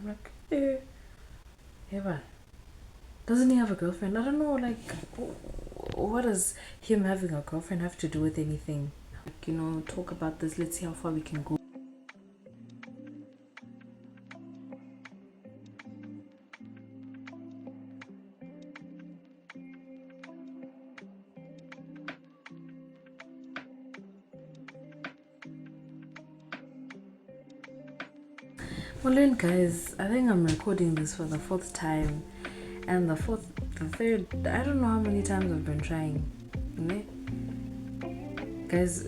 I'm like, yeah, doesn't he have a girlfriend? I don't know, like, what does him having a girlfriend have to do with anything? Like, you know, talk about this, let's see how far we can go. Well then guys, I think I'm recording this for the fourth time, and the third, I don't know how many times I've been trying. Ne? Guys,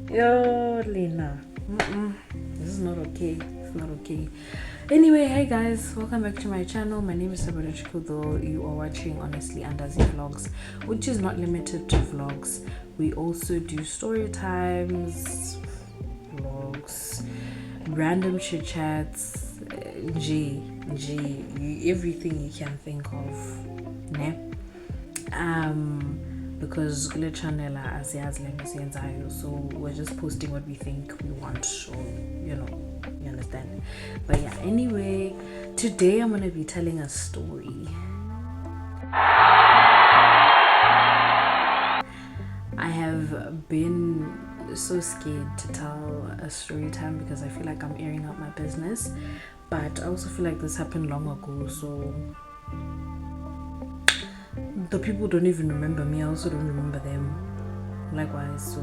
yo Lena, this is not okay. It's not okay. Anyway, hey guys, welcome back to my channel. My name is Sabarichiko, though you are watching honestly Andazi vlogs, which is not limited to vlogs. We also do story times, vlogs, random chit chats, everything you can think of, ne? Because kule channel asiyazi le nto siyenzayo, so we're just posting what we think we want, or you know, you understand. But yeah, anyway, today I'm gonna be telling a story. I have been so scared to tell a story time because I feel like I'm airing out my business, but I also feel like this happened long ago, so the people don't even remember me. I also don't remember them. Likewise, so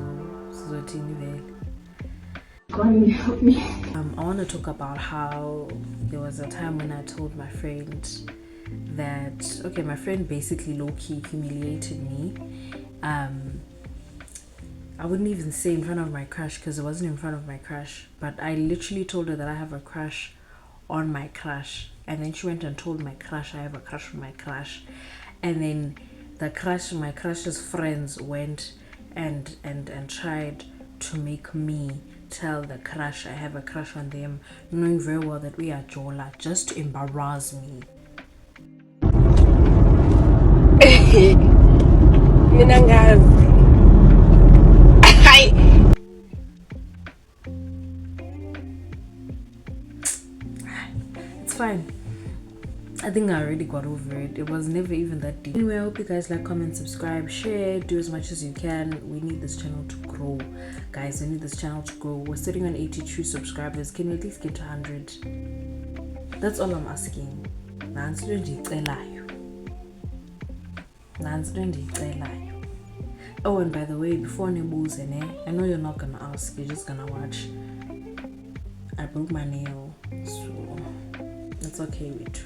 God help me. I want to talk about how there was a time when I told my friend that, okay, my friend basically low-key humiliated me. I wouldn't even say in front of my crush because it wasn't in front of my crush, but I literally told her that I have a crush on my crush, and then she went and told my crush I have a crush on my crush, and then my crush's friends went and tried to make me tell the crush I have a crush on them, knowing very well that we are Jola, just to embarrass me. It's fine. I think I already got over it. It was never even that deep. Anyway, I hope you guys like, comment, subscribe, share, do as much as you can. We need this channel to grow. Guys, we need this channel to grow. We're sitting on 82 subscribers. Can we at least get to 100? That's all I'm asking. Oh, and by the way, before Nebu's I know you're not gonna ask, you're just gonna watch. I broke my nail, so that's okay with you.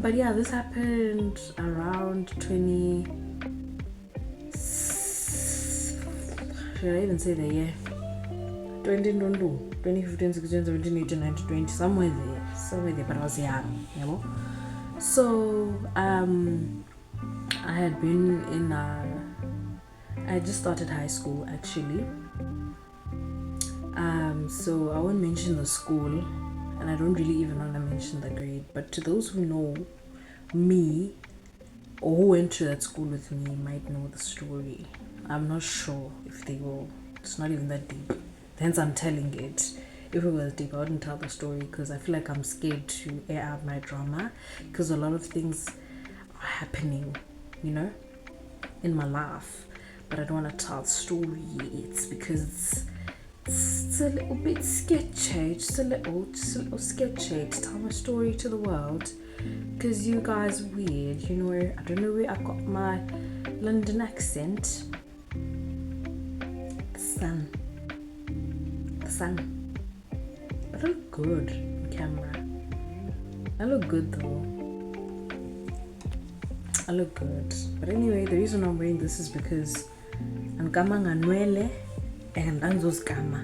But yeah, this happened around 20, should I even say the year? 2015, 16, 17, 18, 19, 20, somewhere there, but I was young, you know? So, I had been in I just started high school actually. So I won't mention the school, and I don't really even want to mention the grade, but to those who know me or who went to that school with me might know the story. I'm not sure if they will. It's not even that deep, hence I'm telling it. If it was deep, I wouldn't tell the story because I feel like I'm scared to air out my drama, because a lot of things are happening, you know, in my life, but I don't want to tell the story yet because it's a little bit sketchy, just a little sketchy to tell my story to the world, because you guys are weird, you know. I don't know where I got my London accent. The sun. I look good on camera. I look good though. I look good. But anyway, the reason I'm wearing this is because I'm Anwele and Anzo's Gama,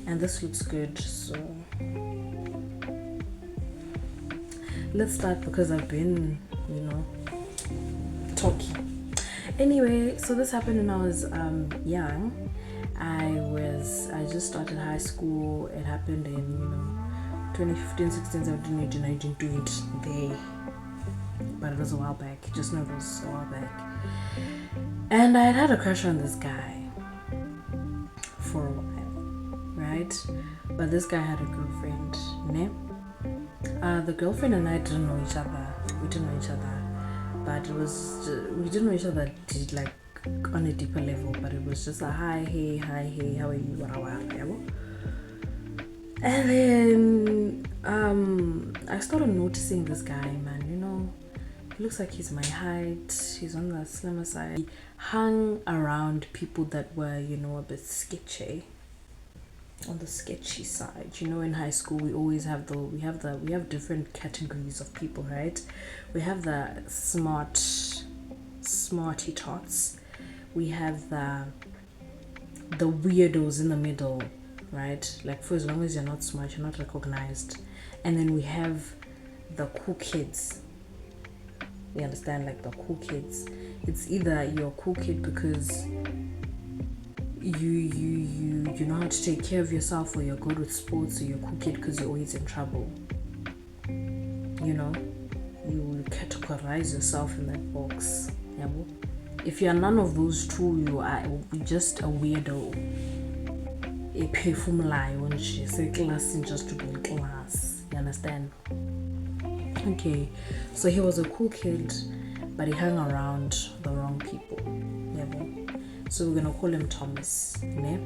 and this looks good, so let's start because I've been, you know, talking. Anyway, so this happened when I was young. I just started high school. It happened in, you know, 2015, 16, 17, 18, 19, 20 there, but it was a while back. Just know it was a while back, and I had a crush on this guy for a while. right? But this guy had a girlfriend, ne? The girlfriend and I didn't know each other. We didn't know each other, but we didn't know each other like on a deeper level. But it was just a hi, hey, how are you, whatever. And then I started noticing this guy, man. He looks like he's my height. He's on the slimmer side. He hung around people that were, a bit sketchy. On the sketchy side, in high school we always have we have different categories of people, right? We have the smarty tots. We have the weirdos in the middle, right? Like, for as long as you're not smart, you're not recognized. And then we have the cool kids. You understand? Like the cool kids. It's either you're a cool kid because you know how to take care of yourself, or you're good with sports, or you're a cool kid because you're always in trouble. You categorize yourself in that box. If you're none of those two, you are just a weirdo. A perfume when she say class in just to be in class. You understand? Okay, so he was a cool kid, but he hung around the wrong people. So we're gonna call him Thomas, ne?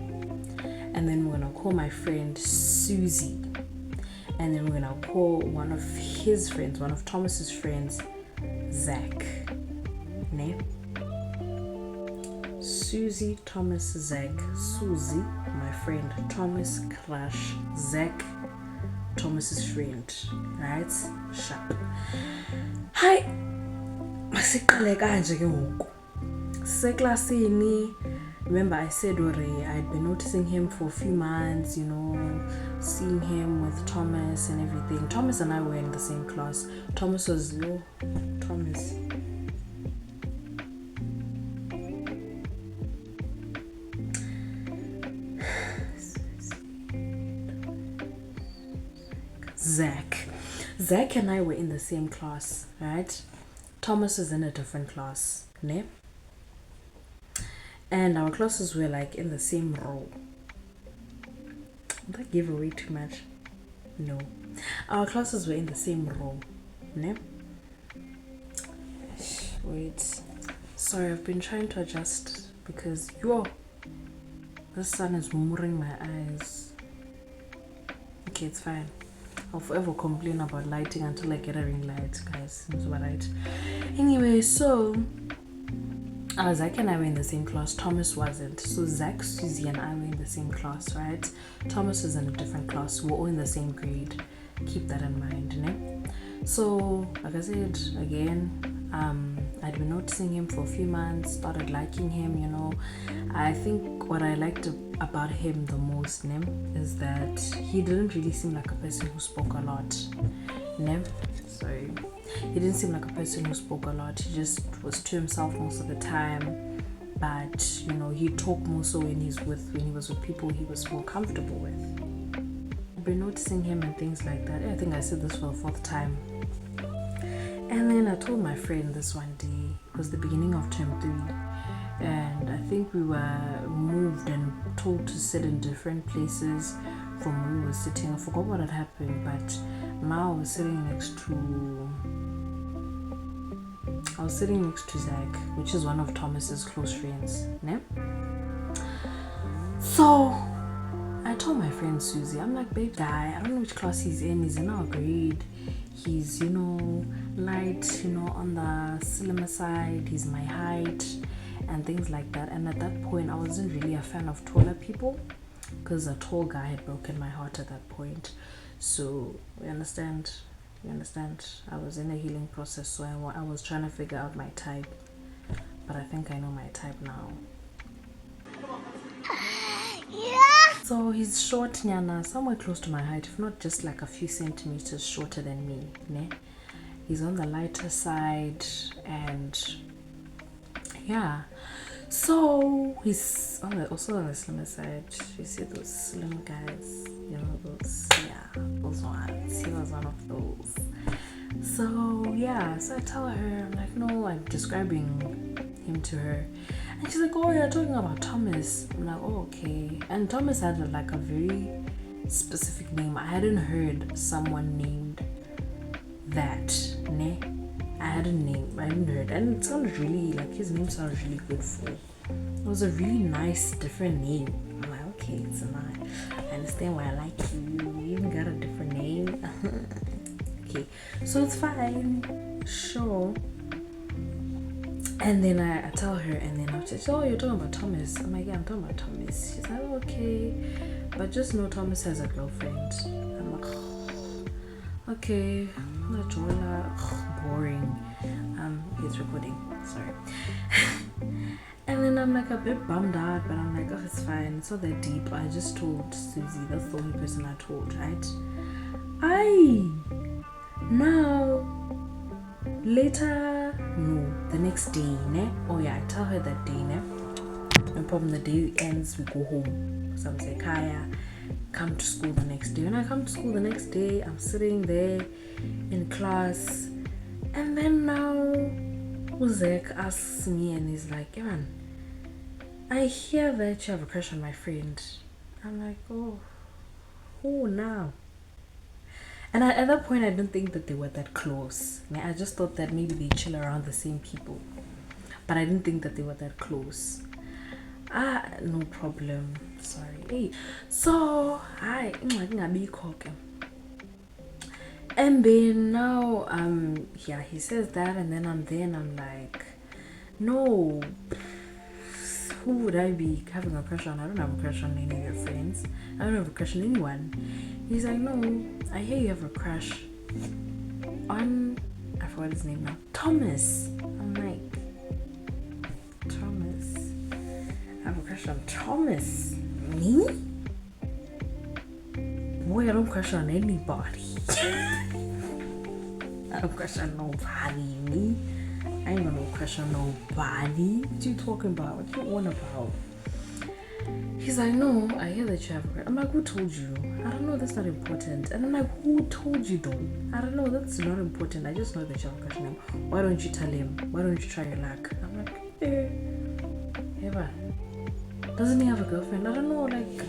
And then we're gonna call my friend Susie, and then we're gonna call one of Thomas's friends, Zach, ne? Susie, Thomas, Zach. Susie, my friend, Thomas, crush, Zach, Thomas's friend, right? Sharp. Hi. Masiqale kanje ke ngoku. Seklasini, remember I said already I'd been noticing him for a few months, seeing him with Thomas and everything. Thomas and I were in the same class. Thomas was low. Thomas. Zach and I were in the same class, right? Thomas is in a different class, ne? And our classes were like in the same row. Did I give away too much? No. Our classes were in the same row, ne? Wait. Sorry, I've been trying to adjust because the sun is mooring my eyes. Okay, it's fine. I'll forever complain about lighting until I get a ring light, guys. That's what right. Anyway, so Zach and I were in the same class. Thomas wasn't. So Zach, Susie, and I were in the same class, right? Thomas is in a different class. We're all in the same grade. Keep that in mind, ne? So, like I said, again, I'd been noticing him for a few months, started liking him, I think what I liked about him the most, ne, is that he didn't really seem like a person who spoke a lot, ne? Sorry. He didn't seem like a person who spoke a lot. He just was to himself most of the time. But, he talked more so when he was with people he was more comfortable with. I've been noticing him and things like that. I think I said this for the 4th time. And then I told my friend this one day, it was the beginning of term 3, and I think we were moved and told to sit in different places from where we were sitting. I forgot what had happened, but now I was sitting next to Zach, which is one of Thomas's close friends, ne? So I told my friend Susie, I'm like, babe, guy, I don't know which class he's in our grade. He's, light, on the slimmer side. He's my height and things like that. And at that point, I wasn't really a fan of taller people because a tall guy had broken my heart at that point. So, you understand? I was in a healing process, so I was trying to figure out my type. But I think I know my type now. Yeah. So he's short, nyana, somewhere close to my height, if not just like a few centimeters shorter than me, ne? He's on the lighter side, and yeah. So he's also on the slimmer side. You see those slim guys, those ones. He was one of those. So yeah, so I tell her, I'm like, no, I'm describing him to her. And she's like, oh, you're talking about Thomas. I'm like, oh, okay. And Thomas had like a very specific name. I hadn't heard someone named that. Ne? I hadn't heard, and it sounded really like his name sounded really good for. It was a really nice, different name. I'm like, okay, it's nice. I understand why I like you. You even got a different name. Okay, so it's fine. Sure. And then I tell her, and then I'll say, oh, you're talking about Thomas. I'm like, yeah, I'm talking about Thomas. She's like, oh, okay. But just know Thomas has a girlfriend. I'm like, okay. Boring. He's recording. Sorry. And then I'm like a bit bummed out, but I'm like, oh, it's fine. It's not that deep. I just told Susie. That's the only person I told, right? Now, later, no, the next day, ne? Oh yeah, I tell her that day, ne? No problem, the day ends, we go home. So I'm like, Kaya, come to school the next day. When I come to school the next day, I'm sitting there in class, and then now Uzek asks me, and he's like, Evan, I hear that you have a crush on my friend. I'm like, oh, who now? And at that point, I didn't think that they were that close. I just thought that maybe they chill around the same people, but I didn't think that they were that close. No problem. Sorry. Hey, so and then now, yeah, he says that, and then I'm like, no, who would I be having a crush on? I don't have a crush on any of your friends. I don't have a crush on anyone. He's like, no, I hear you have a crush on, I forgot his name now, Thomas. I'm like, Thomas? I have a crush on Thomas? Me? Boy, I don't crush on anybody. I don't crush on nobody. Me? I ain't got no crush on nobody. What you talking about? What you on about? He's like, no, I hear that you have a crush. I'm like, who told you? I don't know, that's not important. And I'm like, who told you though? I don't know, that's not important. I just know that you have a crush on him. Why don't you tell him? Why don't you try your luck? I'm like, Eva, doesn't he have a girlfriend? I don't know, like,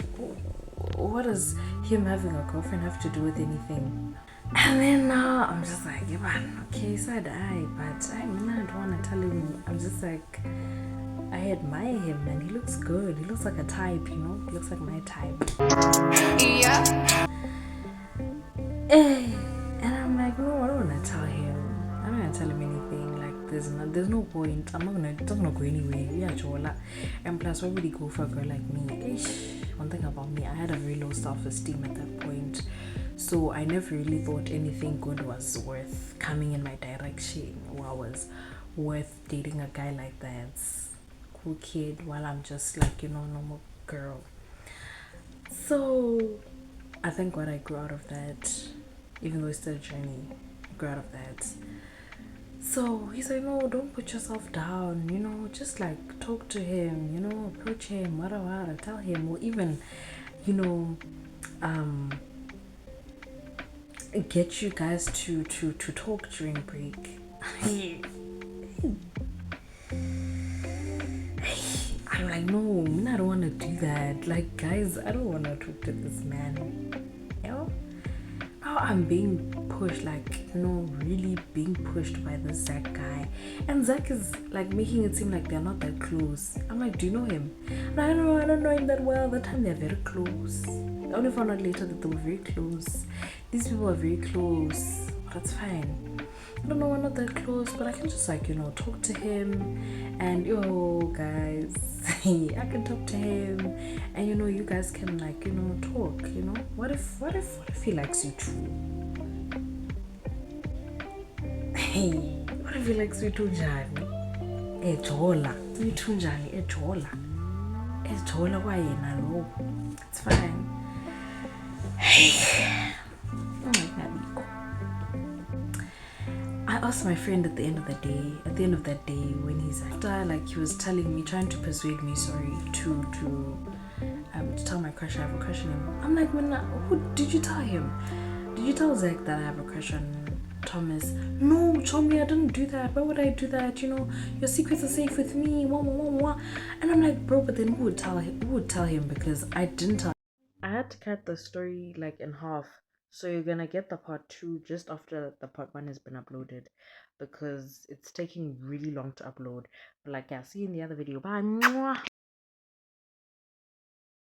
what does him having a girlfriend have to do with anything? And then now I'm just like, Eva, okay, so I die, but I don't want to tell him. I'm just like, I admire him and he looks good. He looks like a type, you know? He looks like my type. Yeah. And I'm like, no, I don't want to tell him. I'm not going to tell him anything. Like, there's no point. It's not gonna go anywhere. Yeah, chola. And plus, why would he go for a girl like me? One thing about me, I had a very low self-esteem at that point. So I never really thought anything good was worth coming in my direction, or was worth dating a guy like that. Cool kid, while I'm just like, normal girl. So I thank God I grew out of that, even though it's still a journey. I grew out of that. So he's like, no, don't put yourself down, just like talk to him, approach him, whatever, tell him, or even, get you guys to talk during break. I'm like, no, I don't want to do that. Like, guys, I don't want to talk to this man. Now I'm being pushed, like, really being pushed by this Zach guy. And Zach is like making it seem like they're not that close. I'm like, do you know him? And I don't know him that well. That time they're very close. I only found out later that they were very close. These people are very close. That's fine. I don't know, we're not that close, but I can just like, talk to him, and guys, I can talk to him, and you guys can like, talk, what if he likes you too? What if he likes you too, Jani? Ejola, you too, Jani, Ejola, why no? It's fine. Oh my God. I asked my friend at the end of that day, when he's after, like, he was telling me, trying to persuade me, to tell my crush I have a crush on him. I'm like, who did you tell him? Did you tell Zach that I have a crush on Thomas? No, Chomi, I didn't do that. Why would I do that? Your secrets are safe with me. Wah, wah, wah, wah. And I'm like, bro, but then who would tell him? Because I didn't tell I had to cut the story like in half. So you're gonna get the part 2 just after the part 1 has been uploaded, because it's taking really long to upload. But like, yeah, see you in the other video. Bye. Mwah.